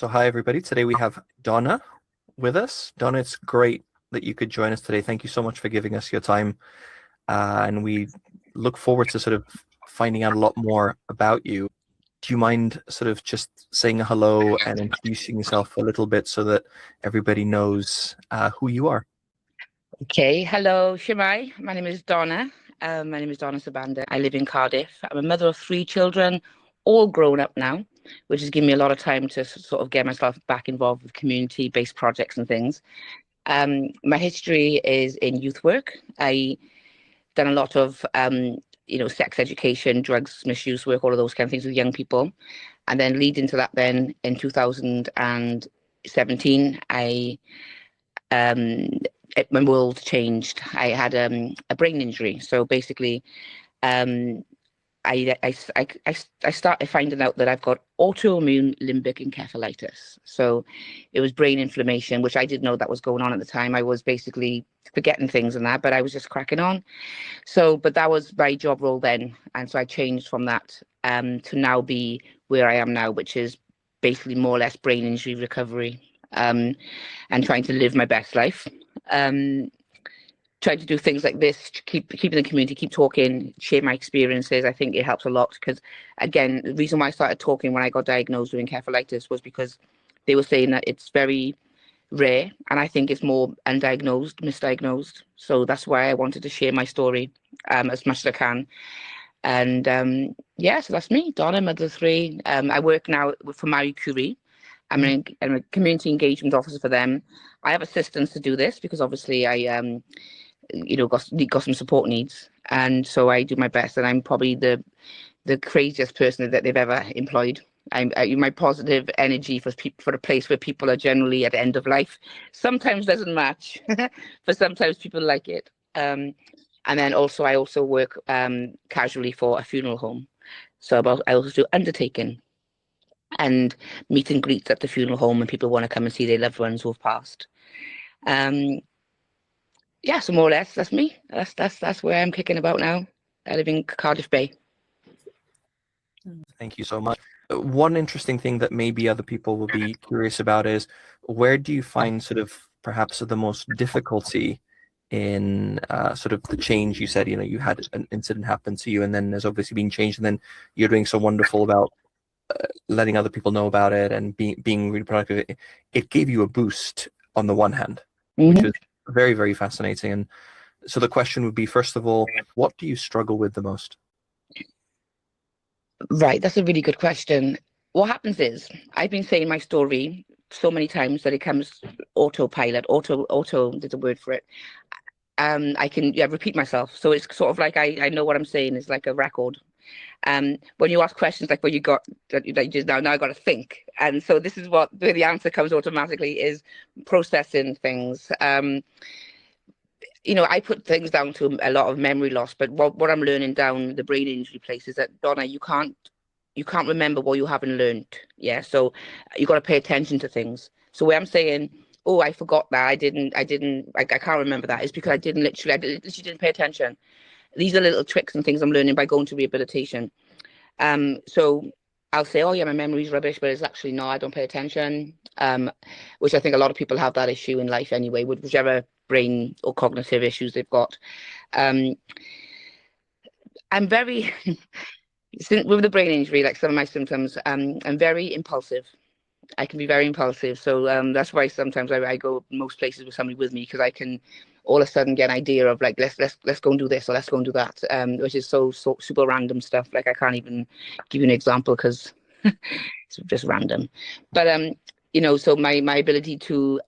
So hi everybody. Today we have Donna with us. Donna, it's great that you could join us today. Thank you so much for giving us your time. And we look forward to sort of finding out a lot more about you. Do you mind sort of just saying hello and introducing yourself a little bit so that everybody knows who you are? Okay, hello, Shemai. My name is Donna. My name is Donna Sabanda. I live in Cardiff. I'm a mother of three children, all grown up now, which has given me a lot of time to sort of get myself back involved with community-based projects and things. My history is in youth work. I done a lot of sex education, drugs misuse work, all of those kind of things with young people. And then lead into that then in 2017, um, my world changed. I had a brain injury. So basically, um, I started finding out that I've got autoimmune limbic encephalitis. So it was brain inflammation, which I didn't know that was going on at the time. I was basically forgetting things and that, but I was just cracking on. So, but that was my job role then. And so I changed from that to now be where I am now, which is basically more or less brain injury recovery, and trying to live my best life. Um, Trying to do things like this, keeping the community, keep talking, share my experiences. I think it helps a lot because, again, the reason why I started talking when I got diagnosed with encephalitis was because they were saying that it's very rare, and I think it's more undiagnosed, misdiagnosed. So that's why I wanted to share my story as much as I can. And yeah, so that's me, Donna, mother of three. I work now for Marie Curie. I'm a community engagement officer for them. I have assistants to do this because obviously I got some support needs, and so I do my best. And I'm probably the craziest person that they've ever employed. My positive energy for a place where people are generally at the end of life sometimes doesn't match, but sometimes people like it. And then also I also work casually for a funeral home. So I also do undertaking and meet and greets at the funeral home when people want to come and see their loved ones who have passed. Um, yeah, so more or less that's me. That's where I'm kicking about now. I live in Cardiff Bay. Thank you so much. One interesting thing that maybe other people will be curious about is where do you find sort of perhaps the most difficulty in sort of the change? You said, you had an incident happen to you and then there's obviously been changed and then you're doing so wonderful about letting other people know about it and being really productive. It gave you a boost on the one hand, which Mm-hmm. was very, very fascinating. And so the question would be, first of all, what do you struggle with the most? Right, that's a really good question. What happens is I've been saying my story so many times that it comes autopilot, auto, there's a word for it. I can repeat myself. So it's sort of like I know what I'm saying is like a record. When you ask questions like what you got that you just now I got to think. And so this is where the answer comes automatically is processing things. I put things down to a lot of memory loss, but what I'm learning down the brain injury place is that, Donna, you can't remember what you haven't learned. Yeah. So you got to pay attention to things. So where I'm saying, oh, I forgot that. I can't remember that. It's because I literally didn't pay attention. These are little tricks and things I'm learning by going to rehabilitation. So I'll say, oh yeah, my memory's rubbish, but it's actually no, I don't pay attention. Which I think a lot of people have that issue in life anyway, with whichever brain or cognitive issues they've got. Um, I'm very with the brain injury, like some of my symptoms, I'm very impulsive. I can be very impulsive, so that's why sometimes I go most places with somebody with me because I can all of a sudden get an idea of like let's go and do this or let's go and do that, which is so super random stuff. Like I can't even give you an example because it's just random. But so my ability to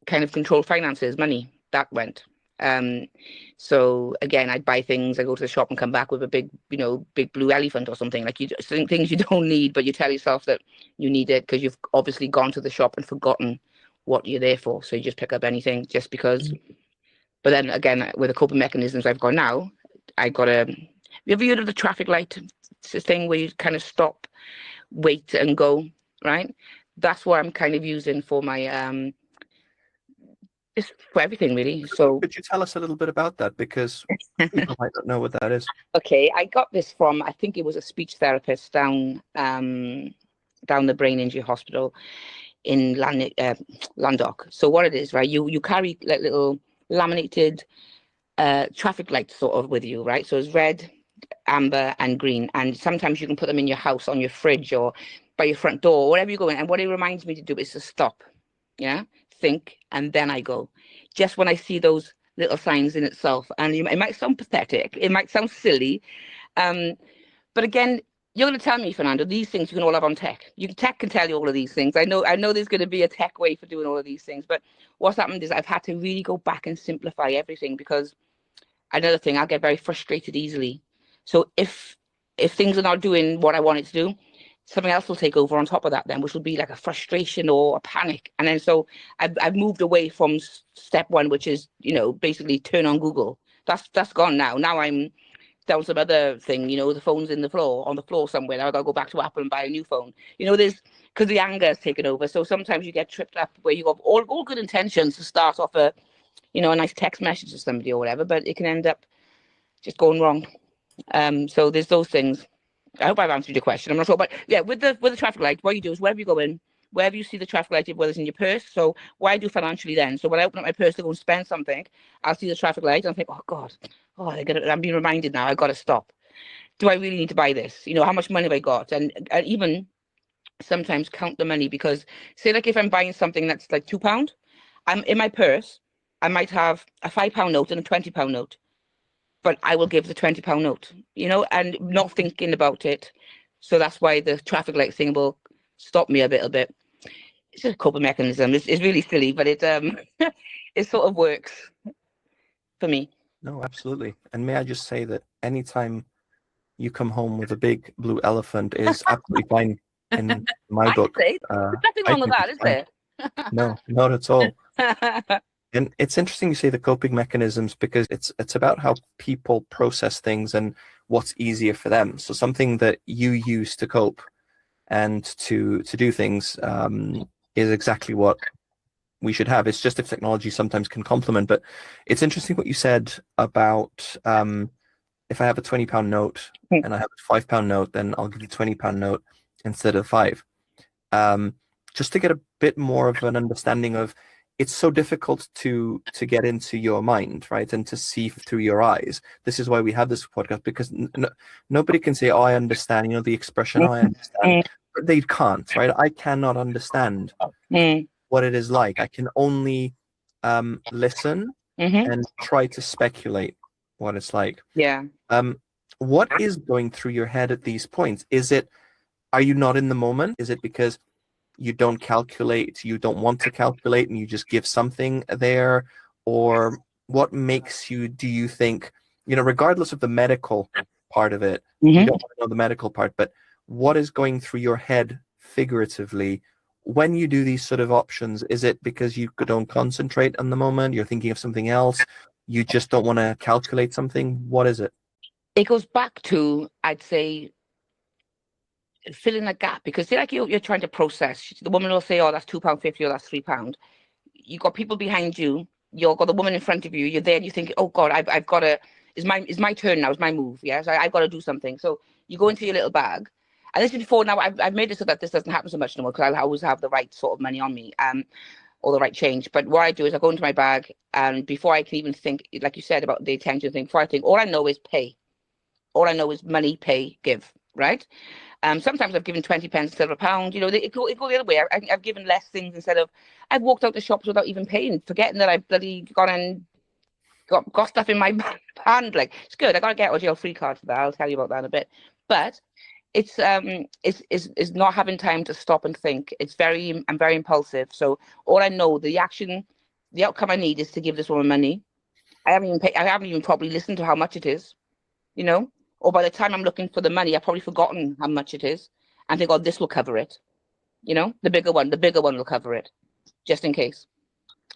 kind of control finances, money, that went. Um, so again, I'd buy things, I go to the shop and come back with a big blue elephant or something like things you don't need, but you tell yourself that you need it because you've obviously gone to the shop and forgotten what you're there for. So you just pick up anything just because. But then again, with the coping mechanisms I've got now, I got a. Have you ever heard of the traffic light? It's a thing where you kind of stop, wait, and go. Right. That's what I'm kind of using for my it's for everything really. So Could you tell us a little bit about that? Because people might not know what that is. okay, I got this from I think it was a speech therapist down down the brain injury hospital in Landock. So what it is, right? You carry like little laminated traffic lights sort of with you, right? So it's red, amber, and green. And sometimes you can put them in your house, on your fridge, or by your front door, wherever you go in. And what it reminds me to do is to stop, yeah, think, and then I go. Just when I see those little signs in itself, and it might sound pathetic, it might sound silly, but again, you're going to tell me, Fernando, these things you can all have on tech. Tech can tell you all of these things. I know there's going to be a tech way for doing all of these things, but what's happened is I've had to really go back and simplify everything, because another thing, I'll get very frustrated easily. So if things are not doing what I want it to do, something else will take over on top of that then, which will be like a frustration or a panic. And then so I've moved away from step one, which is, basically turn on Google. That's gone now. Now I'm down some other thing, the phone's on the floor somewhere. Now I gotta go back to Apple and buy a new phone. There's, because the anger has taken over. So sometimes you get tripped up where you have all good intentions to start off a nice text message to somebody or whatever, but it can end up just going wrong. So there's those things. I hope I've answered your question. I'm not sure, but yeah, with the traffic light, what you do is wherever you go in, wherever you see the traffic light, whether it's in your purse. So what I do financially then, so when I open up my purse to go and spend something, I'll see the traffic light and I think, oh God, I'm being reminded now, I got to stop. Do I really need to buy this? How much money have I got? And even sometimes count the money, because say like if I'm buying something that's like £2, I'm in my purse, I might have a £5 note and a £20 note, but I will give the £20 note, and not thinking about it. So that's why the traffic light thing will stop me a little bit. It's just a coping mechanism. It's really silly, but it it sort of works for me. No, absolutely. And may I just say that anytime you come home with a big blue elephant is absolutely fine in my book. There's nothing wrong with that, is there? No, not at all. And it's interesting you say the coping mechanisms, because it's about how people process things and what's easier for them. So something that you use to cope and to do things is exactly what we should have. It's just if technology sometimes can complement. But it's interesting what you said about if I have a £20 note and I have a £5 note, then I'll give you a £20 note instead of 5. Just to get a bit more of an understanding of, it's so difficult to get into your mind, right? And to see through your eyes. This is why we have this podcast, because nobody can say, oh, I understand, the expression, oh, I understand. They can't, right? I cannot understand what it is like. I can only listen and try to speculate what it's like. Yeah. What is going through your head at these points? Are you not in the moment? Is it because you don't calculate, you don't want to calculate, and you just give something there? Or what makes you, do you think, regardless of the medical part of it, you don't want to know the medical part, but what is going through your head figuratively when you do these sort of options? Is it because you don't concentrate on the moment, you're thinking of something else, you just don't want to calculate something? What is it? It goes back to, I'd say, filling a gap, because say like you're trying to process. The woman will say, oh, that's £2.50 or that's £3. You got people behind you, you've got the woman in front of you, you're there and you think, oh God, I've got to, it's my turn now, it's my move. Yeah, so I've got to do something. So you go into your little bag. And this is before now, I've made it so that this doesn't happen so much anymore, because I always have the right sort of money on me, or the right change. But what I do is I go into my bag, and before I can even think, like you said about the attention thing, before I think, all I know is pay. All I know is money, pay, give, right? Sometimes I've given 20 pence instead of £1. It go the other way. I've given less things instead of, I've walked out the shops without even paying, forgetting that I bloody gone and got stuff in my hand. Like, it's good. I got to get a jail free card for that. I'll tell you about that in a bit. But it's not having time to stop and think. I'm very impulsive. So all I know, the outcome I need is to give this woman money. I haven't even probably listened to how much it is, or by the time I'm looking for the money, I've probably forgotten how much it is, and think, oh, this will cover it. The bigger one will cover it, just in case.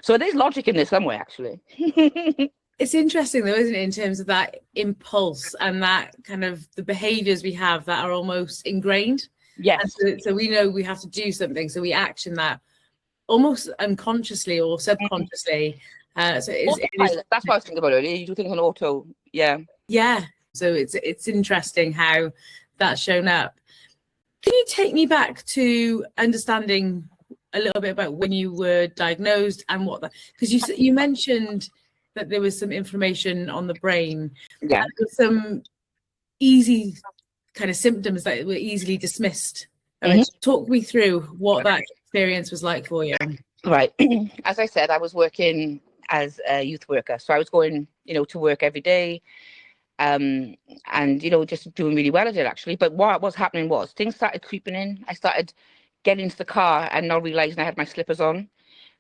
So there's logic in this somewhere, actually. It's interesting though, isn't it, in terms of that impulse and that kind of the behaviors we have that are almost ingrained. Yes. So we know we have to do something, so we action that almost unconsciously or subconsciously. So that's what I was thinking about earlier. You do things on auto. Yeah. Yeah. So it's interesting how that's shown up. Can you take me back to understanding a little bit about when you were diagnosed and what because you mentioned that there was some inflammation on the brain. Yeah. Some easy kind of symptoms that were easily dismissed. Talk me through what that experience was like for you. Right. As I said, I was working as a youth worker. So I was going, to work every day. And, just doing really well at it, actually. But what was happening was things started creeping in. I started getting into the car and not realizing I had my slippers on.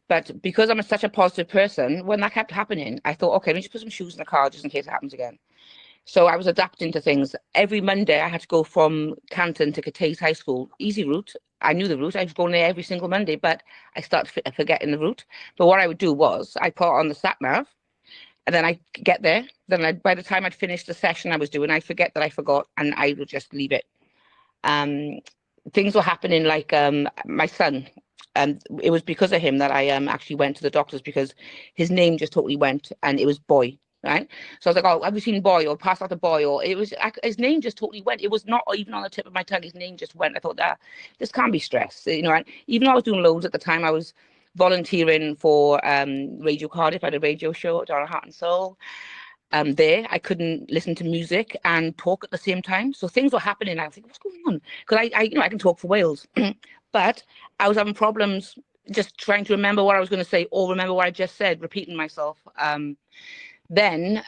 But because I'm such a positive person, when that kept happening, I thought, okay, let me just put some shoes in the car just in case it happens again. So I was adapting to things. Every Monday, I had to go from Canton to Cathays High School. Easy route. I knew the route. I was going there every single Monday, but I started forgetting the route. But what I would do was I put on the sat nav, and then I get there. Then by the time I'd finished the session I was doing, I forget that I forgot, and I would just leave it. Things were happening like my son. It was because of him that I actually went to the doctors, because his name just totally went, and it was Boy. Right, so I was like, "Oh, have you seen Boy?" or "Pass out the Boy," or it was his name just totally went. It was not even on the tip of my tongue. His name just went. I thought, this can't be stress, And even though I was doing loads at the time, I was volunteering for Radio Cardiff. I had a radio show, Donna, Heart and Soul. There, I couldn't listen to music and talk at the same time. So things were happening. I was like, "What's going on?" Because I can talk for Wales, but I was having problems just trying to remember what I was going to say or remember what I just said, repeating myself. Then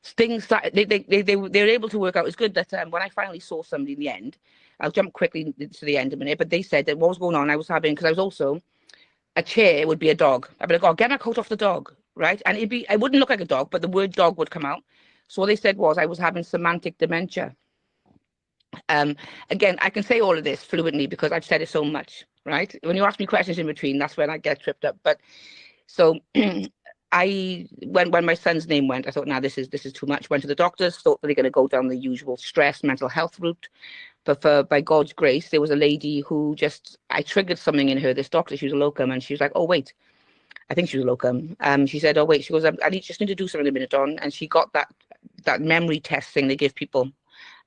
things started, they were able to work out. It's good that when I finally saw somebody in the end, I'll jump quickly to the end a minute, but they said that what was going on, I was having, because I was also, a chair would be a dog. I'd be like, "Oh, get my coat off the dog," right? And I wouldn't look like a dog, but the word dog would come out. So what they said was I was having semantic dementia. Again, I can say all of this fluently because I've said it so much, right? When you ask me questions in between, that's when I get tripped up. But so when my son's name went, I thought, "Now this is too much." Went to the doctors, thought that they're going to go down the usual stress, mental health route. But by God's grace, there was a lady who I triggered something in her. This doctor, she was a locum, and she was like, "Oh wait," I think she was a locum. She said, "Oh wait," she goes, "I just need to do something in a minute, Don." And she got that memory test thing they give people.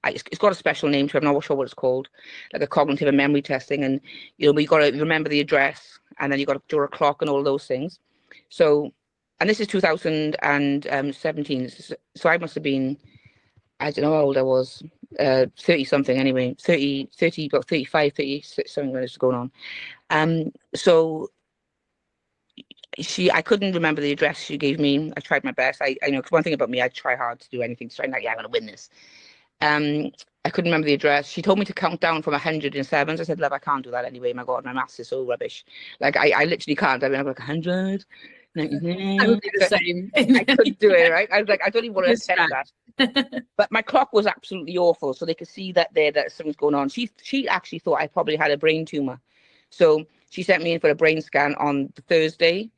It's got a special name to it. I'm not sure what it's called, like a cognitive and memory testing. And you got to remember the address, and then you got to draw a clock and all those things. So. And this is 2017. So I must have been, I don't know how old I was, 30 something anyway, 30, about 35, 36, something when this was going on. So I couldn't remember the address she gave me. I tried my best. I know, because one thing about me, I try hard to do anything to try, like, I'm going to win this. I couldn't remember the address. She told me to count down from 100 in sevens. I said, "Love, I can't do that anyway. My God, my maths is so rubbish. Like, I literally can't. I mean, I'm like 100. I would be the same. I couldn't do it, right? I was like, I don't even want to test that. But my clock was absolutely awful, so they could see that something's going on. She actually thought I probably had a brain tumor, so she sent me in for a brain scan on Thursday.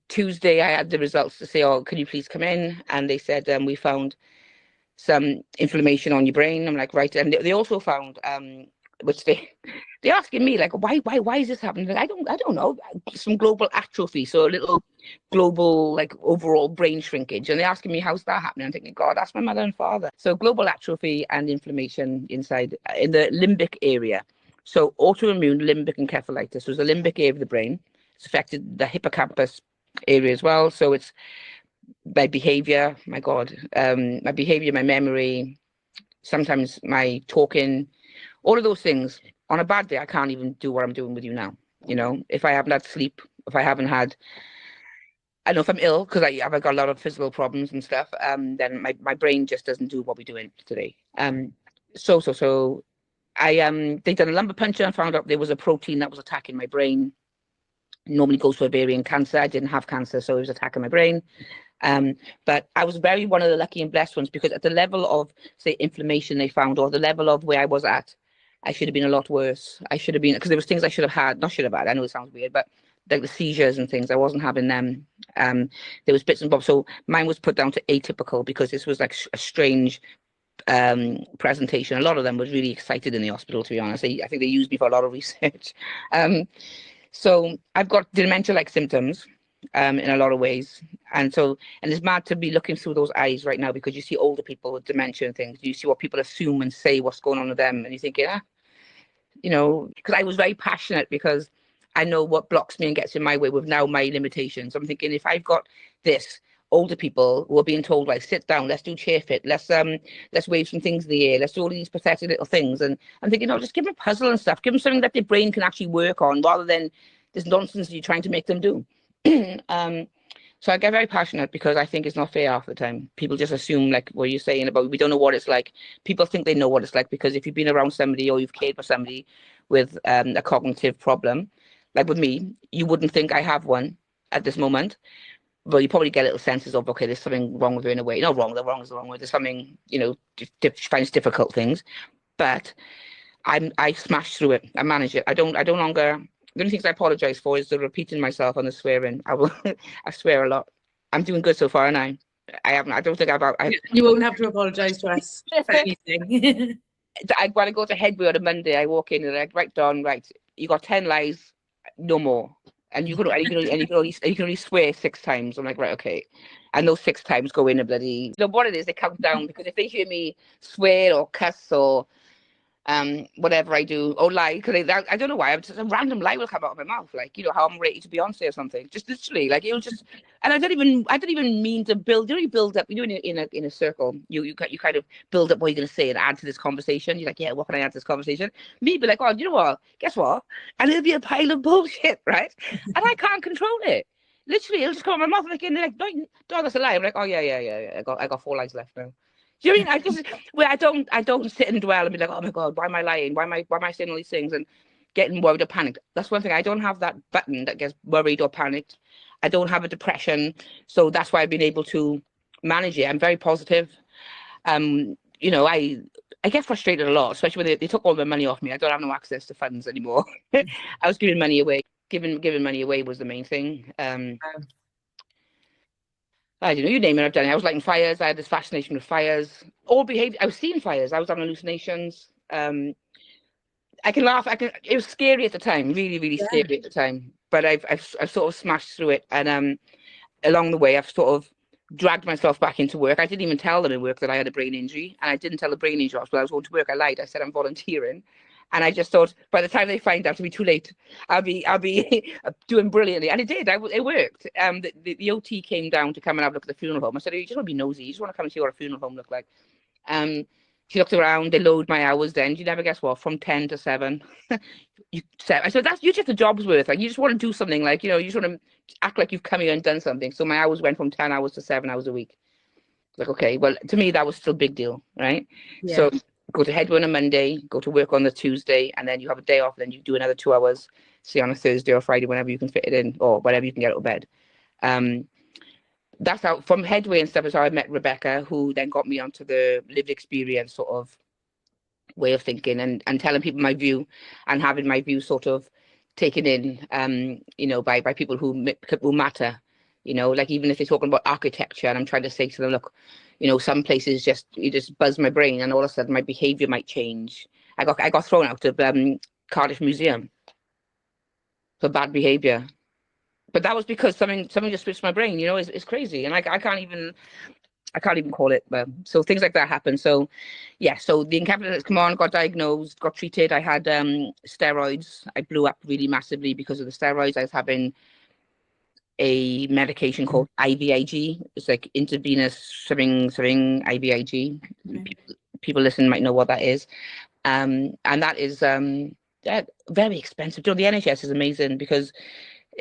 Tuesday, I had the results to say, "Oh, can you please come in?" And they said, "We found some inflammation on your brain." I'm like, "Right." And they also found which they're asking me, like, why is this happening? Like, I don't know, some global atrophy, so a little global, like, overall brain shrinkage. And they're asking me, "How's that happening?" I'm thinking, God, that's my mother and father. So global atrophy and inflammation inside in the limbic area. So autoimmune limbic encephalitis. So it's the limbic area of the brain. It's affected the hippocampus area as well. So it's my behavior, my God, my behavior, my memory, sometimes my talking, all of those things. On a bad day, I can't even do what I'm doing with you now. If I haven't had sleep, if I haven't had, I don't know, if I'm ill because I've got a lot of physical problems and stuff, then my brain just doesn't do what we're doing today. So they done a lumbar puncture and found out there was a protein that was attacking my brain. Normally goes for ovarian cancer. I didn't have cancer, so it was attacking my brain. But I was one of the lucky and blessed ones, because at the level of, say, inflammation they found, or the level of where I was at, I should have been a lot worse. I should have been, because there was things I should have had, not should have had, I know it sounds weird, but like the seizures and things, I wasn't having them. There was bits and bobs. So mine was put down to atypical, because this was like a strange presentation. A lot of them was really excited in the hospital, to be honest. I think they used me for a lot of research. So I've got dementia-like symptoms in a lot of ways. And it's mad to be looking through those eyes right now, because you see older people with dementia and things. You see what people assume and say what's going on with them. And you're thinking, you know, because I was very passionate, because I know what blocks me and gets in my way with now my limitations. I'm thinking, if I've got this, older people who are being told, like, sit down, let's do chair fit, let's wave some things in the air, let's do all these pathetic little things. And I'm thinking, no, just give them a puzzle and stuff, give them something that their brain can actually work on, rather than this nonsense you're trying to make them do. So I get very passionate, because I think it's not fair half the time. People just assume, like what you're saying about, we don't know what it's like. People think they know what it's like, because if you've been around somebody, or you've cared for somebody with a cognitive problem, like with me, you wouldn't think I have one at this moment. But you probably get little senses of, okay, there's something wrong with her in a way. Not wrong, the wrong is the wrong way. There's something, you know, she finds difficult things. But I smash through it. I manage it. I don't longer. The only things I apologize for is the repeating myself and the swearing. I swear a lot. I'm doing good so far, and I haven't. I don't think You won't have to apologise to us for anything. When I go to Headway on a Monday, I walk in and they're like, right, Don, right, you got 10 lies, no more. And you can only swear 6 times. I'm like, right, okay. And those 6 times go in a bloody, you know what it is, they count down, because if they hear me swear or cuss or whatever I do, or lie, because I don't know why, just a random lie will come out of my mouth, like, you know, how I'm related to Beyonce or something, just literally, like, it'll just, and I don't even mean to build. You know, you build up, you know, in a circle, you kind of build up what you're going to say and add to this conversation. You're like, yeah, what can I add to this conversation? Me be like, oh, you know what, guess what, and it'll be a pile of bullshit, right? And I can't control it. Literally, it'll just come out of my mouth, like, and they're like, no, that's a lie. I'm like, oh yeah, I got 4 lies left now. Do you know what I mean? I don't sit and dwell and be like, oh my God, why am I lying? Why am I saying all these things and getting worried or panicked? That's one thing. I don't have that button that gets worried or panicked. I don't have a depression. So that's why I've been able to manage it. I'm very positive. You know, I get frustrated a lot, especially when they took all my money off me. I don't have no access to funds anymore. I was giving money away. Giving money away was the main thing. I don't know, you name it, I've done it. I was lighting fires. I had this fascination with fires. All behavior. I was seeing fires. I was having hallucinations. I can laugh. It was scary at the time, really, really scary at the time. But I've sort of smashed through it, and along the way, I've sort of dragged myself back into work. I didn't even tell them in work that I had a brain injury, and I didn't tell the brain injury hospital I was going to work. I lied. I said I'm volunteering. And I just thought, by the time they find out, it'll be too late. I'll be doing brilliantly, and it did. It worked. The OT came down to come and have a look at the funeral home. I said, you just want to be nosy. You just want to come and see what a funeral home looked like. She looked around. They load my hours. Then you never guess what? From 10 to 7. I said, that's you just the job's worth. Like, you just want to do something. Like, you know, you just want to act like you've come here and done something. So my hours went from 10 hours to 7 hours a week. Like, okay, well, to me that was still a big deal, right? Yeah. So go to Headway on a Monday, go to work on the Tuesday, and then you have a day off, then you do another 2 hours, say on a Thursday or Friday, whenever you can fit it in, or whenever you can get out of bed. That's how, from Headway and stuff, is how I met Rebecca, who then got me onto the lived experience sort of way of thinking, and telling people my view, and having my view sort of taken in, you know, by people who matter, you know, like even if they're talking about architecture, and I'm trying to say to them, look, you know, some places you just buzz my brain, and all of a sudden my behavior might change. I got thrown out of Cardiff Museum for bad behavior, but that was because something just switched my brain. You know, it's crazy, and I can't even call it. So things like that happen. So yeah, so the encapsulator come on, got diagnosed, got treated. I had steroids. I blew up really massively because of the steroids. I was having a medication called IVIG. It's like intravenous something IVIG. People listening might know what that is. And that is very expensive. You know, the NHS is amazing because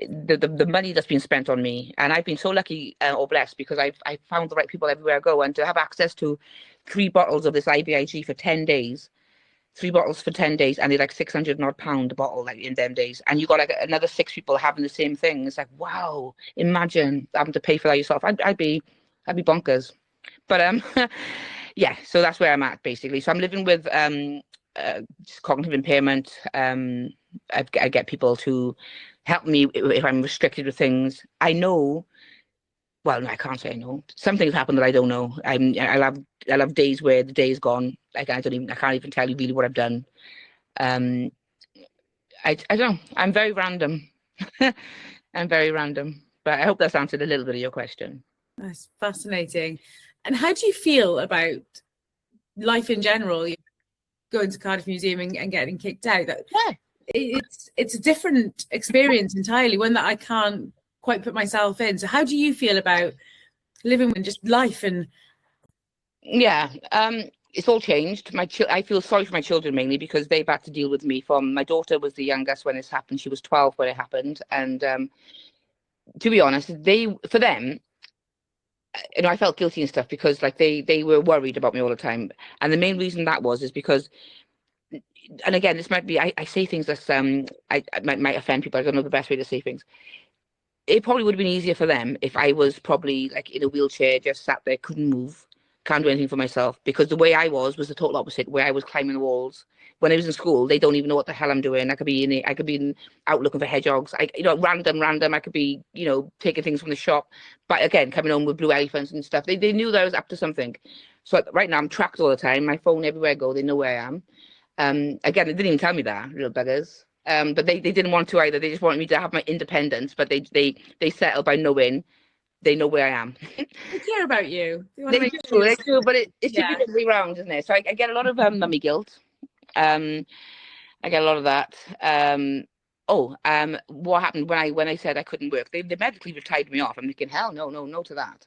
the money that's been spent on me, and I've been so lucky or blessed because I found the right people everywhere I go, and to have access to 3 bottles of this IVIG for 10 days. 3 bottles for 10 days, and they're like £600 odd a bottle, like in them days. And you got like another 6 people having the same thing. It's like, wow, imagine having to pay for that yourself. I'd be bonkers. But yeah, so that's where I'm at basically. So I'm living with cognitive impairment. I get people to help me if I'm restricted with things. I know. Well, no, I can't say I know. Some things happen that I don't know. I'll have days where the day is gone. Like I can't even tell you really what I've done. I don't know. I'm very random. I'm very random. But I hope that's answered a little bit of your question. That's fascinating. And how do you feel about life in general? going to Cardiff Museum and getting kicked out. That Yeah. It's a different experience entirely, one that I can't quite put myself in. So how do you feel about living with just life and Yeah, it's all changed. I feel sorry for my children mainly because they've had to deal with me. From my daughter was the youngest when this happened. She was 12 when it happened, and to be honest, for them, I felt guilty and stuff because like they were worried about me all the time, and the main reason that was is because, and again, this might be I say things that I might offend people. I don't know the best way to say things. It probably would have been easier for them if I was probably like in a wheelchair, just sat there, couldn't move, can't do anything for myself. Because the way I was the total opposite, where I was climbing the walls. When I was in school, they don't even know what the hell I'm doing. I could be out looking for hedgehogs. Random. I could be, taking things from the shop. But again, coming home with blue elephants and stuff. They knew that I was up to something. So right now I'm tracked all the time. My phone everywhere I go, they know where I am. Again, they didn't even tell me that, little buggers. But they didn't want to either. They just wanted me to have my independence, but they settled by knowing they know where I am. they care about you? They do, but it should be the other way around, isn't it? So I get a lot of mummy guilt. I get a lot of that. What happened when I said I couldn't work? They medically retired me off. I'm thinking, hell no to that.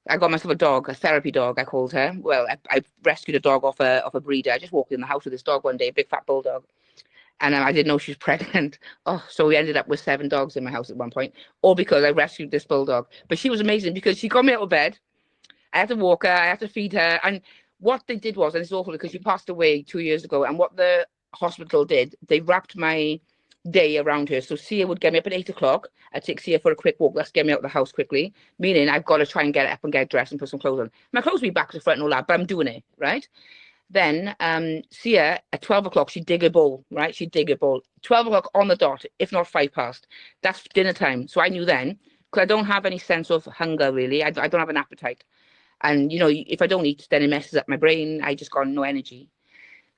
I got myself a dog, a therapy dog, I called her. Well, I rescued a dog off a breeder. I just walked in the house with this dog one day, a big fat bulldog. And I didn't know she was pregnant. Oh, so we ended up with 7 dogs in my house at one point, all because I rescued this bulldog. But she was amazing because she got me out of bed. I had to walk her, I had to feed her. And what they did was, and it's awful because she passed away 2 years ago, and what the hospital did, they wrapped my day around her. So Sia would get me up at 8 o'clock. I'd take Sia for a quick walk. Let's get me out of the house quickly. Meaning I've got to try and get up and get dressed and put some clothes on. My clothes will be back to the front and all that, but I'm doing it, right? Then Sia at 12 o'clock, she'd dig a bowl, right? She'd dig a bowl. 12 o'clock on the dot, if not 5 past. That's dinner time. So I knew then, because I don't have any sense of hunger really. I don't have an appetite. And, if I don't eat, then it messes up my brain. I just got no energy.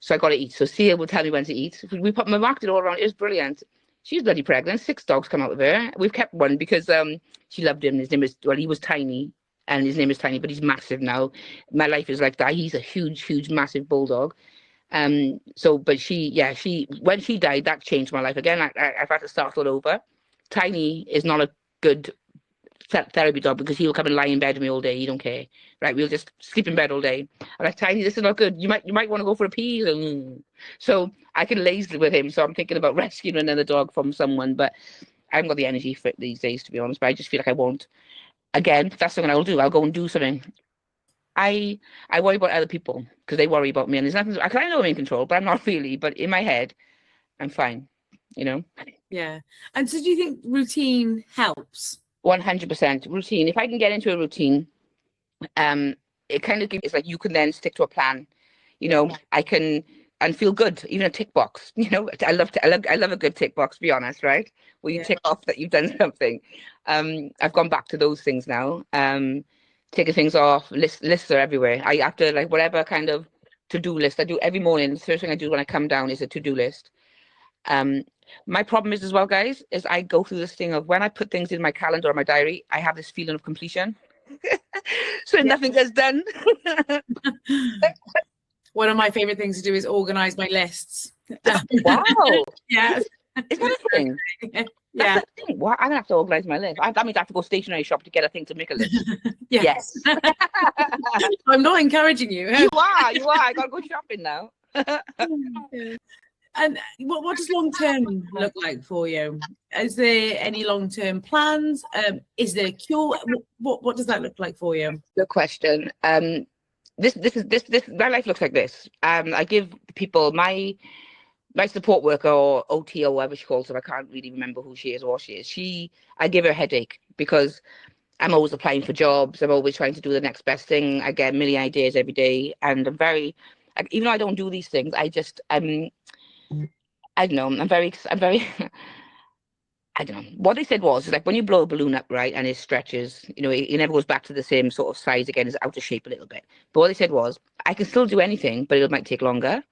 So I got to eat. So Sia would tell me when to eat. We marked it all around. It was brilliant. She's bloody pregnant. 6 dogs come out of her. We've kept one because she loved him. His name is, well, he was tiny. And his name is Tiny, but he's massive now. My life is like that. He's a huge, massive bulldog. But when she died, that changed my life again. I've had to start all over. Tiny is not a good therapy dog because he'll come and lie in bed with me all day. He don't care, right? We'll just sleep in bed all day. I'm like, Tiny, this is not good. You might want to go for a pee. So I can laze with him. So I'm thinking about rescuing another dog from someone, but I haven't got the energy for it these days, to be honest. But I just feel like I won't. Again, that's something I'll do. I'll go and do something. I worry about other people because they worry about me, and there's nothing. I know I'm in control, but I'm not really. But in my head, I'm fine. Yeah. And so, do you think routine helps? 100% routine. If I can get into a routine, it kind of gives. It's like you can then stick to a plan. I can and feel good. Even a tick box. I love a good tick box. To be honest, right? Where you tick off that you've done something. I've gone back to those things now. Taking things off. Lists are everywhere. I after like whatever kind of to-do list I do every morning. The first thing I do when I come down is a to-do list. My problem is as well, guys, is I go through this thing of when I put things in my calendar or my diary, I have this feeling of completion. So nothing gets done. One of my favorite things to do is organize my lists. Wow. Yes. Is that a thing? Yeah. Well, I'm gonna have to organize my list. That means I have to go stationery shop to get a thing to make a list. Yes. I'm not encouraging you. You are. I gotta go shopping now. Yeah. And what does long term look like for you? Is there any long term plans? Is there a cure? What does that look like for you? Good question. This my life looks like this. I give people my support worker or OT or whatever she calls her. I can't really remember who she is or what she is. I give her a headache because I'm always applying for jobs. I'm always trying to do the next best thing. I get a million ideas every day, and I'm very, even though I don't do these things, I don't know. I'm very. I don't know. What they said was like when you blow a balloon up, right, and it stretches, it never goes back to the same sort of size again. It's out of shape a little bit. But what they said was, I can still do anything, but it might take longer.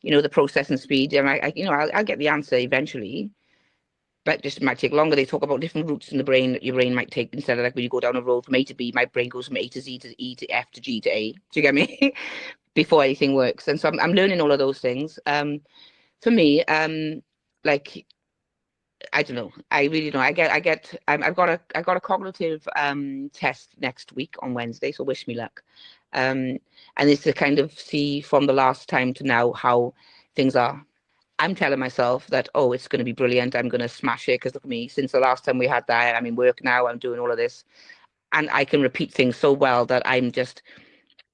The processing speed, and I'll get the answer eventually, but just might take longer. They talk about different routes in the brain that your brain might take instead of like when you go down a road from A to B, my brain goes from A to Z to E to F to G to A. Do you get me? before anything works. And so I'm learning all of those things. For me, like, I don't know. I really don't. I've got a cognitive test next week on Wednesday. So wish me luck. And it's to kind of see from the last time to now how things are. I'm telling myself that, oh, it's going to be brilliant. I'm going to smash it because look at me. Since the last time we had that, I'm in work now. I'm doing all of this, and I can repeat things so well that I'm just,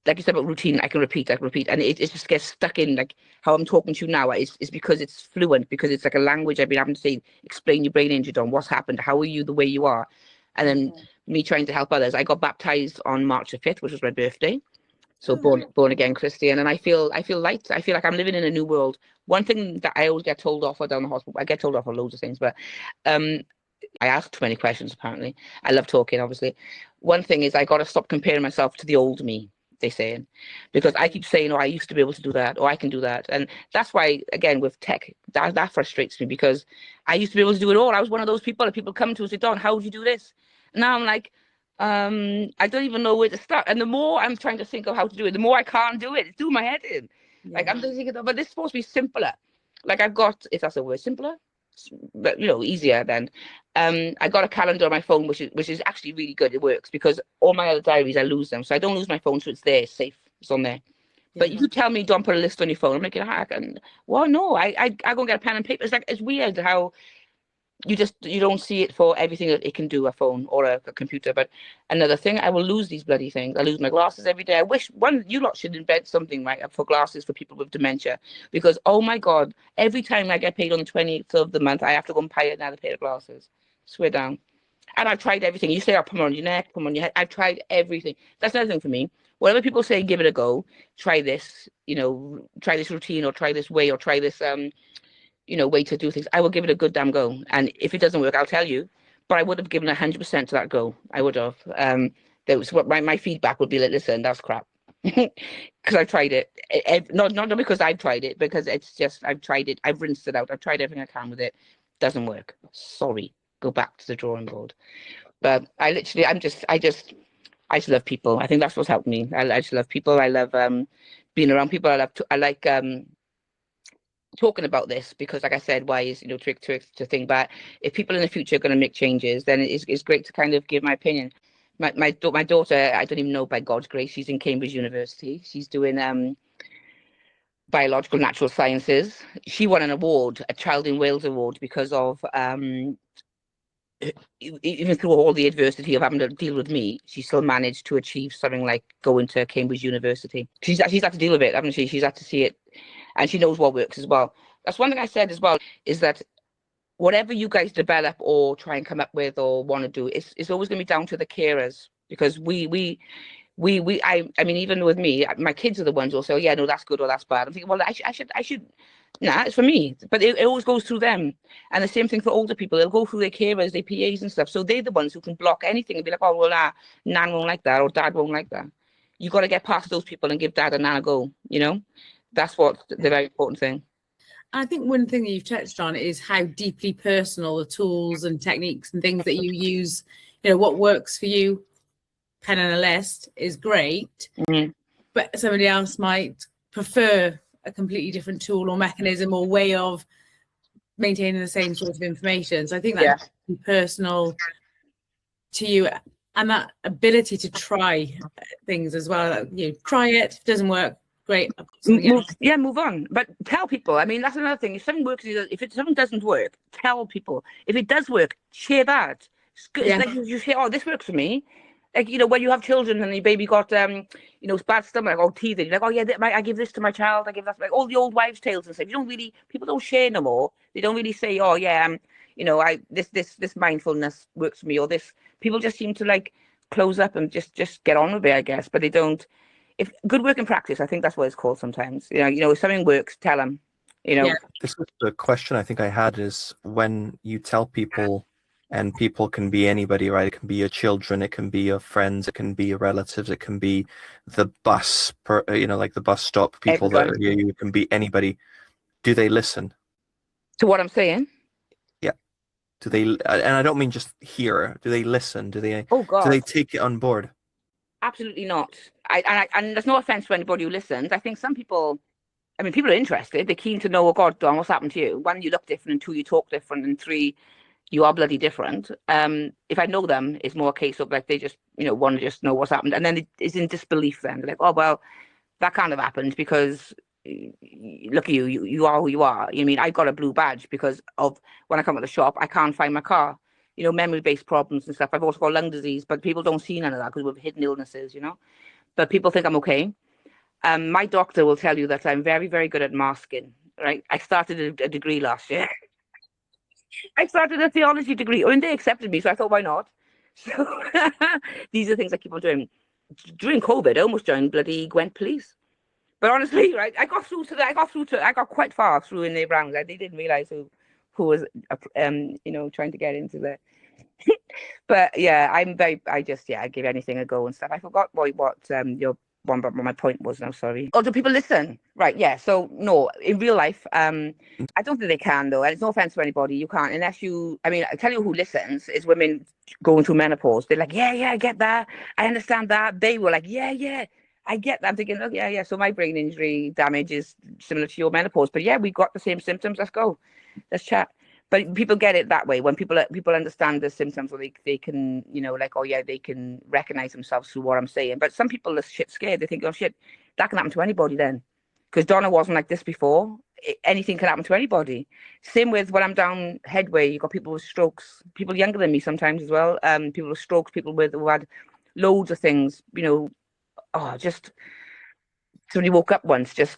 like you said about routine, I can repeat, and it just gets stuck in. Like how I'm talking to you now is because it's fluent, because it's like a language I've been having to say, explain your brain injury, on what's happened, how are you the way you are, and then me trying to help others. I got baptized on March the 5th, which was my birthday. So born again Christian, and I feel light. I feel like I'm living in a new world. One thing that I always get told off down the hospital, I get told off for loads of things, but I ask too many questions apparently. I love talking, obviously. One thing is I got to stop comparing myself to the old me, they saying, because I keep saying, oh, I used to be able to do that, or I can do that. And that's why, again, with tech, that frustrates me, because I used to be able to do it all. I was one of those people that people come to and say, Don, how would you do this? Now I'm like, I don't even know where to start. And the more I'm trying to think of how to do it, the more I can't do it. It's doing my head in. Yeah. Like I'm thinking, but this is supposed to be simpler. Like I've got, if that's a word, simpler, but easier then. I got a calendar on my phone, which is actually really good. It works because all my other diaries, I lose them. So I don't lose my phone, so it's there, it's safe, it's on there. Yeah. But you tell me don't put a list on your phone. I'm like, well, no, I go and get a pen and paper. It's like, it's weird how you don't see it for everything that it can do, a phone or a computer. But another thing, I will lose these bloody things. I lose my glasses every day. I wish you lot should invent something right for glasses for people with dementia, because oh my god, every time I get paid on the 28th of the month, I have to go and buy another pair of glasses. Swear down. And I've tried everything. You say, I'll put them on your neck, put them on your head. I've tried everything. That's another thing for me. Whatever people say, give it a go. Try this, try this routine, or try this way, or try this way to do things. I will give it a good damn go. And if it doesn't work, I'll tell you. But I would have given 100% to that go. I would have. That was what my feedback would be like, listen, that's crap. Because I tried it. Not because I've tried it, because it's just, I've tried it. I've rinsed it out. I've tried everything I can with it. Doesn't work. Sorry. Go back to the drawing board. But I just love people. I think that's what's helped me. I just love people. I love being around people. I like talking about this, because like I said, why is trick to think. But if people in the future are going to make changes, then it's great to kind of give my opinion. My daughter, I don't even know, by God's grace, she's in Cambridge University. She's doing biological natural sciences. She won an award, a Child in Wales award, because of even through all the adversity of having to deal with me, she still managed to achieve something like going to Cambridge University. She's had to deal with it, haven't she? She's had to see it, and she knows what works as well. That's one thing I said as well, is that whatever you guys develop or try and come up with or want to do, it's always going to be down to the carers, because I mean, even with me, my kids are the ones who will say, oh, yeah, no, that's good or that's bad. I'm thinking, well, I should. Nah, it's for me, but it always goes through them. And the same thing for older people. They'll go through their carers, their PAs and stuff. So they're the ones who can block anything and be like, oh, well, Nan won't like that, or Dad won't like that. You got to get past those people and give Dad and Nan a go, That's what the very important thing. I think one thing that you've touched on is how deeply personal the tools and techniques and things that you use, what works for you, pen and a list, is great. Mm-hmm. But somebody else might prefer a completely different tool or mechanism or way of maintaining the same sort of information. So I think that's personal to you, and that ability to try things as well. Try it, if it doesn't work, great. Move on. But tell people. I mean, that's another thing. If something works, something doesn't work, tell people. If it does work, share that. It's like you say, oh, this works for me. Like, when you have children and your baby got, bad stomach or teething, you're like, oh, yeah, I give this to my child. I give that, like all the old wives' tales and stuff. People don't share no more. They don't really say, oh, yeah, this mindfulness works for me, or this. People just seem to like close up and just get on with it, I guess. But they don't. If good work in practice, I think that's what it's called sometimes. If something works, tell them. This is the question I think I had, is when you tell people. And people can be anybody, right? It can be your children, it can be your friends, it can be your relatives, it can be the bus, like the bus stop people that are here. It can be anybody. Do they listen to what I'm saying? Yeah. Do they? And I don't mean just hear. Do they listen? Do they? Oh God. Do they take it on board? Absolutely not. And there's no offense to anybody who listens. I think some people, I mean, people are interested. They're keen to know, oh God, Don, what's happened to you? One, you look different, and two, you talk different, and three, you are bloody different. If I know them, it's more a case of like they just, want to just know what's happened, and then it's in disbelief. Then they're like, oh well, that can't have happened because look at you, you are who you are. You mean I got a blue badge because of when I come to the shop, I can't find my car. Memory-based problems and stuff. I've also got lung disease, but people don't see none of that because we've hidden illnesses, But people think I'm okay. My doctor will tell you that I'm very, very good at masking. Right? I started a degree last year. I started a theology degree, and they accepted me, so I thought, why not? So these are things I keep on doing. During COVID, I almost joined bloody Gwent Police. But honestly, right, I got quite far through in the rounds. They didn't realize who was, trying to get into there. But yeah, I give anything a go and stuff. I forgot what your one, but my point was now, sorry. Oh, do people listen? Right, yeah. So no, in real life, I don't think they can though. And it's no offense to anybody, you can't unless I tell you who listens is women going through menopause. They're like, yeah, I get that. I understand that. They were like, yeah, I get that. I'm thinking, oh yeah. So my brain injury damage is similar to your menopause. But yeah, we've got the same symptoms. Let's go. Let's chat. But people get it that way when people understand the symptoms, or they can, like, oh yeah, they can recognize themselves through what I'm saying. But some people are shit scared. They think, oh shit, that can happen to anybody then. Because Donna wasn't like this before. Anything can happen to anybody. Same with when I'm down Headway, you've got people with strokes, people younger than me sometimes as well. People with strokes, people who had loads of things, just somebody woke up once, just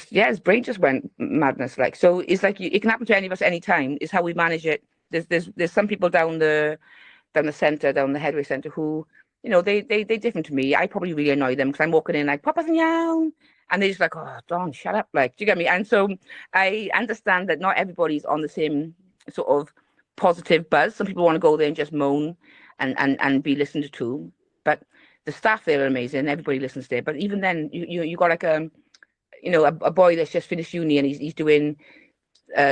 his brain just went madness. Like, so it's like it can happen to any of us anytime. Is how we manage it. There's some people down the centre, down the Headway centre, who they're different to me. I probably really annoy them because I'm walking in like Papa's young, and they're just like, oh Don, shut up, like, do you get me? And so I understand that not everybody's on the same sort of positive buzz. Some people want to go there and just moan and be listened to, but the staff there are amazing. Everybody listens there. But even then, you got like a boy that's just finished uni and he's doing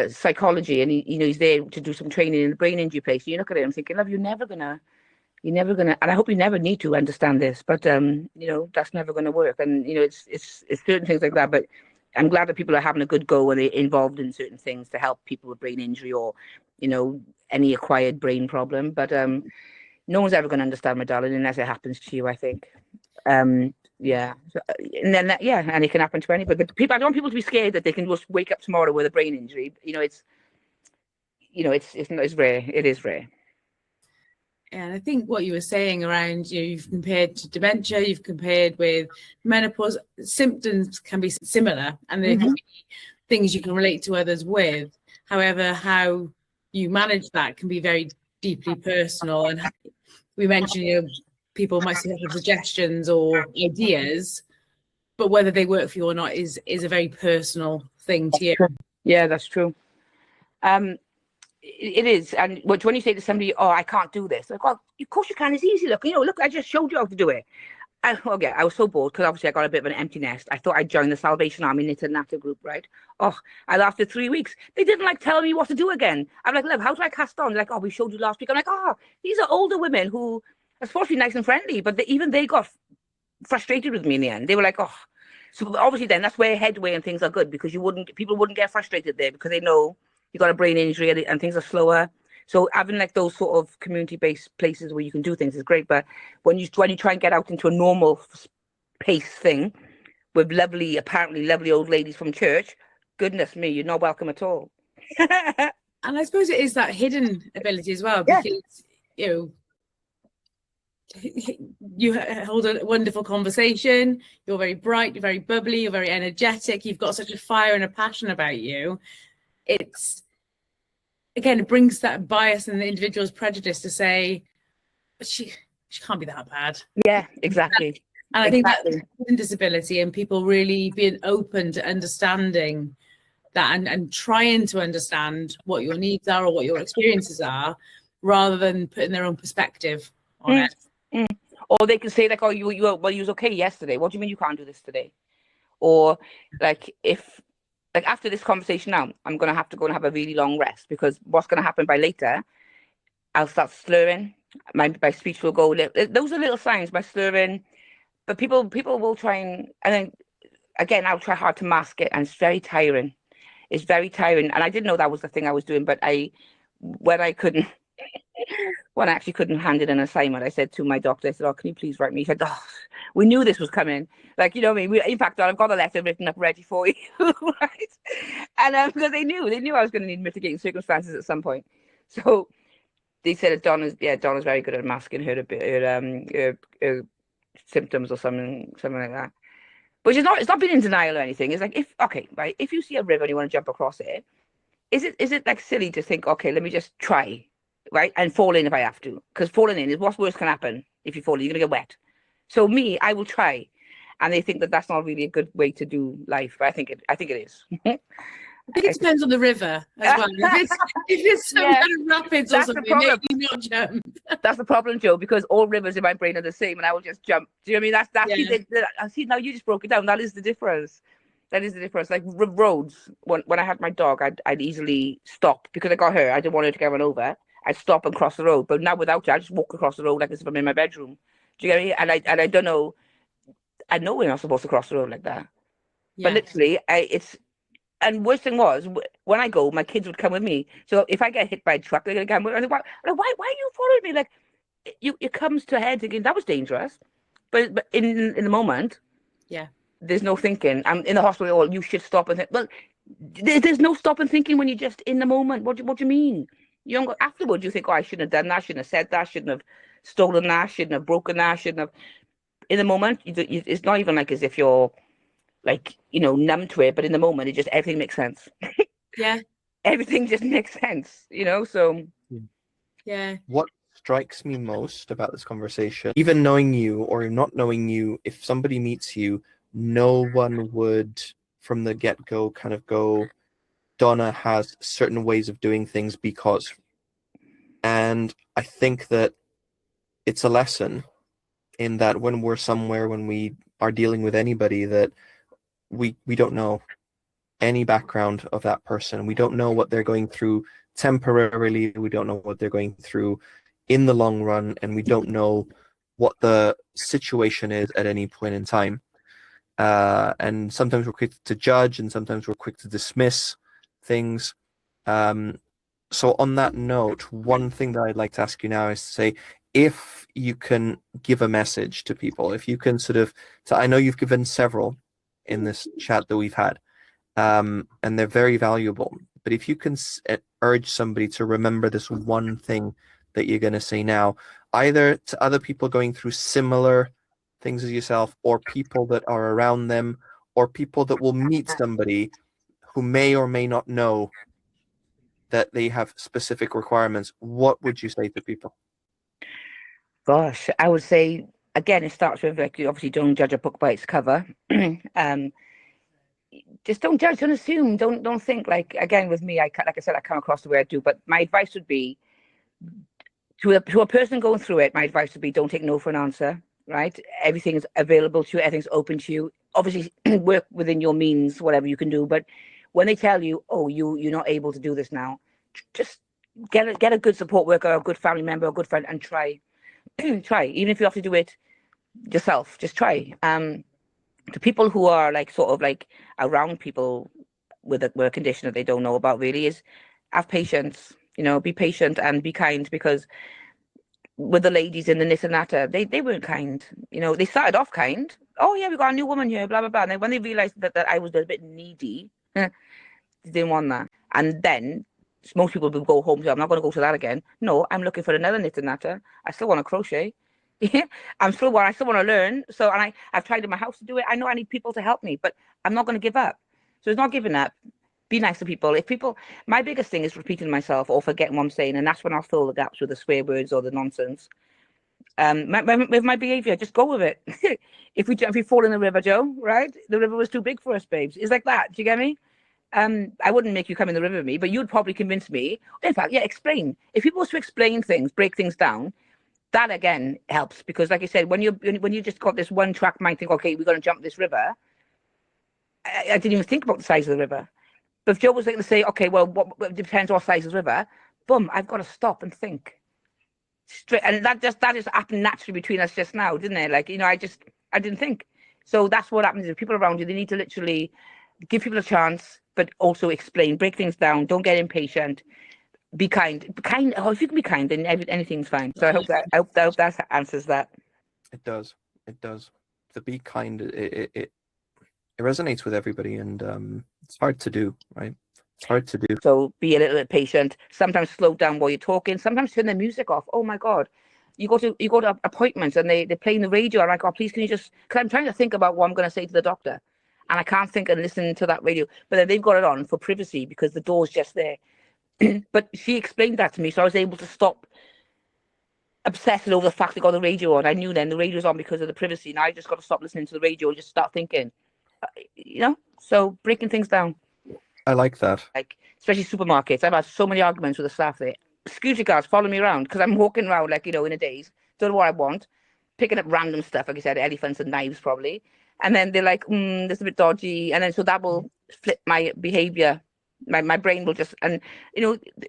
psychology, and he's there to do some training in the brain injury place. You look at it and thinking, love, you're never gonna, and I hope you never need to understand this, but that's never gonna work. And it's certain things like that. But I'm glad that people are having a good go and they're involved in certain things to help people with brain injury or any acquired brain problem. But no one's ever gonna understand, my darling, unless it happens to you, I think. Yeah, and then and it can happen to anybody. But I don't want people to be scared that they can just wake up tomorrow with a brain injury. It's rare. It is rare. And I think what you were saying around, you've compared to dementia, you've compared with menopause. Symptoms can be similar, and there can be things you can relate to others with. However, how you manage that can be very deeply personal. And we mentioned, people might have suggestions or ideas, but whether they work for you or not is a very personal thing to you. Yeah, that's true. It is. And when you say to somebody, oh, I can't do this, like, well, of course you can. It's easy. Look, I just showed you how to do it. I was so bored because obviously I got a bit of an empty nest. I thought I'd join the Salvation Army Knit and Natter group, right? Oh, I lasted 3 weeks. They didn't tell me what to do again. I'm like, love, how do I cast on? They're like, oh, we showed you last week. I'm like, oh, these are older women who are supposed to be nice and friendly, but even they got frustrated with me in the end. They were like, oh. So obviously then that's where Headway and things are good, because people wouldn't get frustrated there because they know you got a brain injury and things are slower. So having those sort of community-based places where you can do things is great. But when you try and get out into a normal pace thing with apparently lovely old ladies from church, goodness me, you're not welcome at all. And I suppose it is that hidden ability as well, because you hold a wonderful conversation, you're very bright, you're very bubbly, you're very energetic, you've got such a fire and a passion about you. It brings that bias and the individual's prejudice to say, she can't be that bad. Yeah, exactly. And I think that's disability, and people really being open to understanding that and trying to understand what your needs are or what your experiences are, rather than putting their own perspective on it. Or they can say like, oh, you was okay yesterday. What do you mean you can't do this today? Or if after this conversation now, I'm going to have to go and have a really long rest, because what's going to happen by later, I'll start slurring. My speech will go. Those are little signs. My slurring, but people will try and then again, I'll try hard to mask it, and it's very tiring. It's very tiring, and I didn't know that was the thing I was doing. But when I couldn't, when I actually couldn't hand in an assignment, I said to my doctor, I said, "Oh, can you please write me?" He said, "Oh, we knew this was coming. Like, you know what I mean? In fact, I've got a letter written up ready for you, right?" And because they knew I was going to need mitigating circumstances at some point. So they said that Donna's very good at masking her symptoms or something like that. But it's not being in denial or anything. It's like, if you see a river and you want to jump across it, is it like silly to think, okay, let me just try, right? And fall in if I have to. Because falling in is what's worse can happen. If you fall in, you're going to get wet. So I will try. And they think that that's not really a good way to do life. But I think it is. I think it depends on the river as well. If it's some kind of rapids or something, maybe not jump. That's the problem, Joe, because all rivers in my brain are the same, and I will just jump. Do you know what I mean? See, now you just broke it down. That is the difference. That is the difference. Like roads, when I had my dog, I'd easily stop because I got her. I didn't want her to get run over. I'd stop and cross the road. But now without her, I just walk across the road like as if I'm in my bedroom. Do you get me? And I don't know. I know we're not supposed to cross the road like that. Yeah. But literally, and worst thing was, when I go, my kids would come with me. So if I get hit by a truck, they're going to come with me. Why are you following me? Like, it comes to a head thinking, that was dangerous. But in the moment, yeah, there's no thinking. I'm in the hospital, you should stop and think. Well, there's no stop and thinking when you're just in the moment. What do you mean? You don't go, afterwards, you think, oh, I shouldn't have done that, shouldn't have said that, shouldn't have stolen that, shouldn't have broken that, shouldn't have. In the moment, it's not even like as if you're like, numb to it, but in the moment, everything makes sense. Yeah. Everything just makes sense, so. Yeah. What strikes me most about this conversation, even knowing you or not knowing you, if somebody meets you, no one would, from the get-go, kind of go, Donna has certain ways of doing things because. And I think that it's a lesson in that when we're somewhere, when we are dealing with anybody, that we don't know any background of that person. We don't know what they're going through temporarily. We don't know what they're going through in the long run, and we don't know what the situation is at any point in time. And sometimes we're quick to judge, and sometimes we're quick to dismiss things. So on that note, one thing that I'd like to ask you now is to say, if you can give a message to people, if you can so I know you've given several in this chat that we've had, and they're very valuable, but if you can urge somebody to remember this one thing that you're going to say now, either to other people going through similar things as yourself, or people that are around them, or people that will meet somebody who may or may not know that they have specific requirements, what would you say to people? Gosh, I would say, again, it starts with, like, obviously don't judge a book by its cover. Just don't judge, don't assume, don't think. Like, again, with me, like I said, I come across the way I do, but my advice would be, to a person going through it, my advice would be, don't take no for an answer, right? Everything is available to you, everything's open to you. Obviously, work within your means, whatever you can do, but when they tell you, oh, you're not able to do this now, just get a good support worker, a good family member, a good friend, and try. Try, even if you have to do it yourself, just try. To people who are like sort of like around people with a condition that they don't know about, really, is have patience, be patient and be kind, because with the ladies in the this and that, they weren't kind. They started off kind. Oh yeah, we got a new woman here, blah blah blah. And then when they realized that I was a bit needy, they didn't want that. And then most people will go home. So I'm not going to go to that again. No, I'm looking for another knit and natter. I still want to crochet. I still want to learn. So, and I've tried in my house to do it. I know I need people to help me, but I'm not going to give up. So it's not giving up. Be nice to people. My biggest thing is repeating myself or forgetting what I'm saying, and that's when I'll fill the gaps with the swear words or the nonsense. With my behavior, just go with it. If we fall in the river, Joe, right? The river was too big for us, babes. It's like that. Do you get me? I wouldn't make you come in the river with me, but you'd probably convince me. In fact, yeah, explain. If people was to explain things, break things down, that again helps, because, like I said, when you just got this one track mind, think, okay, we're going to jump this river. I didn't even think about the size of the river. But if Joe was going to say, okay, well, it depends what size of the river, boom, I've got to stop and think straight. And that just happened naturally between us just now, didn't it? Like, I just I didn't think. So that's what happens. If people around you, they need to literally give people a chance, but also explain, break things down. Don't get impatient. Be kind. Be kind. Oh, if you can be kind, then anything's fine. So I hope that answers that. It does. It does. The be kind. It resonates with everybody, and it's hard to do, right? It's hard to do. So be a little bit patient. Sometimes slow down while you're talking. Sometimes turn the music off. Oh my God. You go to appointments and they're playing the radio. I'm like, oh, please, can you just, because I'm trying to think about what I'm going to say to the doctor. And I can't think and listen to that radio. But then they've got it on for privacy because the door's just there. But she explained that to me. So I was able to stop obsessing over the fact they got the radio on. I knew then the radio's on because of the privacy. Now I just got to stop listening to the radio and just start thinking, so breaking things down. I like that. Like, especially supermarkets. I've had so many arguments with the staff there. Security guards follow me around because I'm walking around in a daze. Don't know what I want. Picking up random stuff, like I said, elephants and knives probably. And then they're like, this is a bit dodgy. And then so that will flip my behavior. My brain will just, and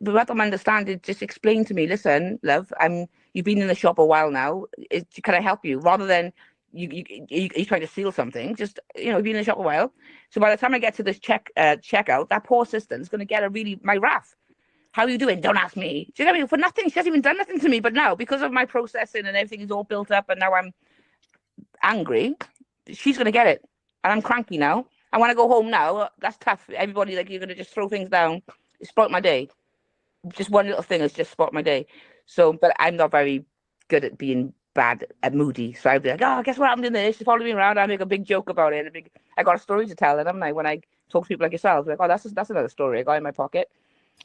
without them understanding, just explain to me, listen, love, you've been in the shop a while now. Can I help you? Rather than you trying to steal something, just you've been in the shop a while. So by the time I get to this checkout, that poor assistant's going to get my wrath. How are you doing? Don't ask me. Do you know what I mean? For nothing. She hasn't even done nothing to me. But now, because of my processing and everything is all built up, and now I'm angry, she's going to get it. And I'm cranky now. I want to go home now. That's tough. Everybody, you're going to just throw things down. It spoiled my day. Just one little thing has just spoiled my day. So, but I'm not very good at being bad at moody. So I'd be like, oh, guess what happened in this? She followed me around. I make a big joke about it. I got a story to tell, haven't I? When I talk to people like yourself, like, oh, that's another story I got in my pocket.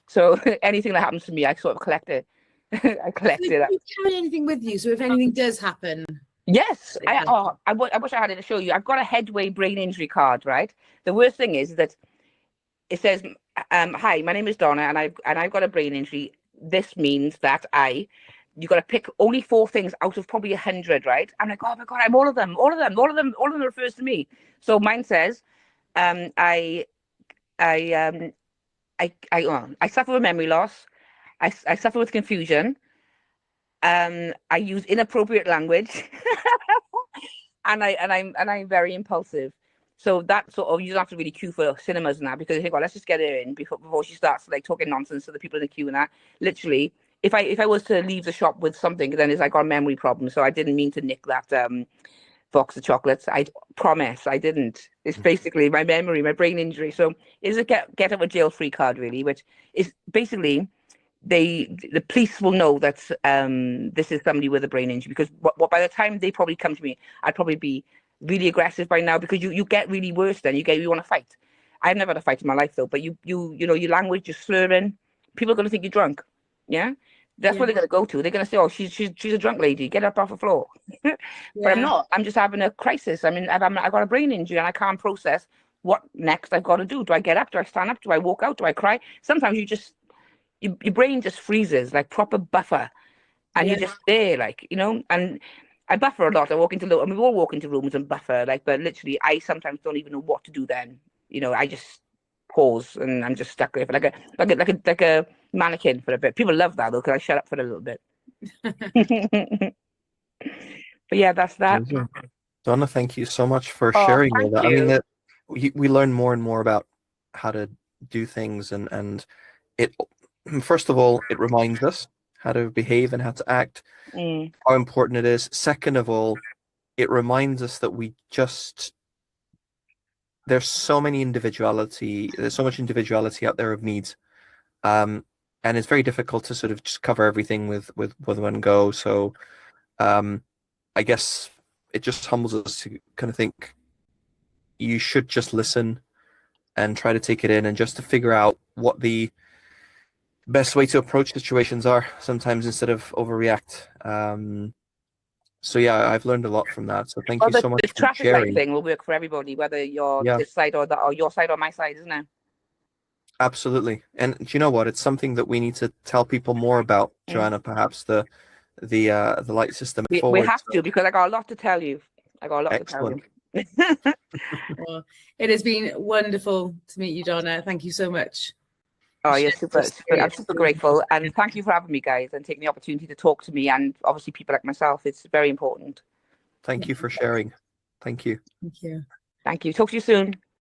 So anything that happens to me, I sort of collect it. I collect it. Do you carry anything with you? So if anything does happen. Yes, I wish I had it to show you. I've got a Headway brain injury card, right? The worst thing is that it says, "Hi, my name is Donna, and I've got a brain injury. This means that you got to pick only 4 things out of probably 100, right?" I'm like, oh my God, I'm all of them refers to me. So mine says, I suffer with memory loss. I suffer with confusion. I use inappropriate language, and I'm very impulsive. So that sort of, you don't have to really queue for cinemas and that, because you think, well, let's just get her in before she starts talking nonsense to the people in the queue and that. Literally, if I was to leave the shop with something, then it's like a memory problem. So I didn't mean to nick that box of chocolates. I promise I didn't. It's basically my memory, my brain injury. So it's a get out of jail free card, really, which is basically the police will know that this is somebody with a brain injury, because by the time they probably come to me, I'd probably be really aggressive by now, because you get really worse then. You want to fight. I've never had a fight in my life though, but your language, you're slurring. People are going to think you're drunk. Yeah. That's what they're going to go to. They're going to say, oh, she's a drunk lady. Get up off the floor. But I'm not. I'm just having a crisis. I mean, I've got a brain injury and I can't process what next I've got to do. Do I get up? Do I stand up? Do I walk out? Do I cry? Sometimes your brain just freezes, like proper buffer. And you're just there, and I buffer a lot. We all walk into rooms and buffer, but literally I sometimes don't even know what to do then. I just pause and I'm just stuck there for like a mannequin for a bit. People love that though, because I shut up for a little bit. But yeah, that's that. Donna, thank you so much for sharing all that. You. I mean, we learn more and more about how to do things, and it, first of all, it reminds us how to behave and how to act, how important it is. Second of all, it reminds us that there's so much individuality out there of needs, and it's very difficult to sort of just cover everything with one go. So I guess it just humbles us to kind of think you should just listen and try to take it in, and just to figure out what the best way to approach situations are sometimes, instead of overreact. So yeah, I've learned a lot from that. So thank you so much the for traffic sharing. light thing will work for everybody, whether you're this side or that, or your side or my side, isn't it? Absolutely. And do you know what? It's something that we need to tell people more about, Joanna. Perhaps the light system. We have to, because I got a lot to tell you. To tell you. Well, it has been wonderful to meet you, Donna. Thank you so much. Oh, you're super. I'm super grateful, and thank you for having me, guys, and taking the opportunity to talk to me, and obviously people like myself. It's very important. Thank you for sharing. Thank you. Thank you. Thank you. Talk to you soon.